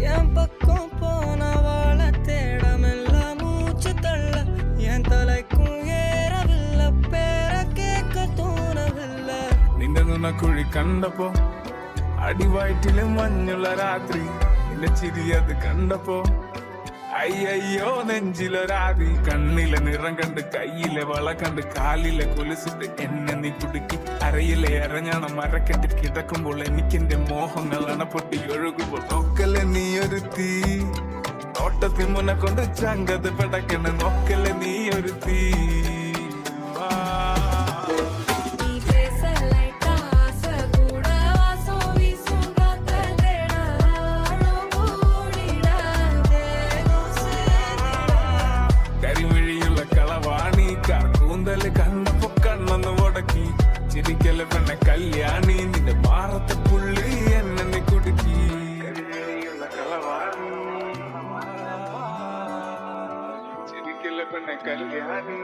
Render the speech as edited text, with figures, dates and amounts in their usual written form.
என் பக்கம் போனவாள தேடமெல்லாம் மூச்சு தள்ள என் தலைக்கும் ஏறவில்லை பேர கேட்க தோணவில்லை നിന്റെ കുഴി കണ്ടപ്പോ അടിവയറ്റില് മഞ്ഞുള്ള രാത്രി നിന്റെ ചിരി അത് കണ്ടപ്പോ അയ്യോ നെഞ്ചിലൊരാതി കണ്ണിലെ നിറം കണ്ട് കയ്യിലെ വള കണ്ട് കാലിലെ കൊലുസിട്ട് എന്നെ നീ കുടുക്കി അരയിലെ അരഞ്ഞാണം മരക്കെട്ടി കിടക്കുമ്പോൾ എനിക്കെന്റെ മോഹങ്ങൾ അണപ്പൊട്ടി ഒഴുകുമ്പോൾ നോക്കലെ നീ ഒരു തീ നോട്ടത്തിൽ മുന കൊണ്ട് ചങ്കത് പിടക്കണ് നോക്കലെ നീ ഒരു തീ കൂന്തല് കണ്ടപ്പോ കണ്ണൊന്ന് മുടക്കി ചിരിക്കല പെണ്ണ കല്യാണി നിന്റെ മാറത്തെ പുള്ളി എന്നെ നീ കുടുക്കി ചിരിക്കല പെണ്ണ കല്യാണി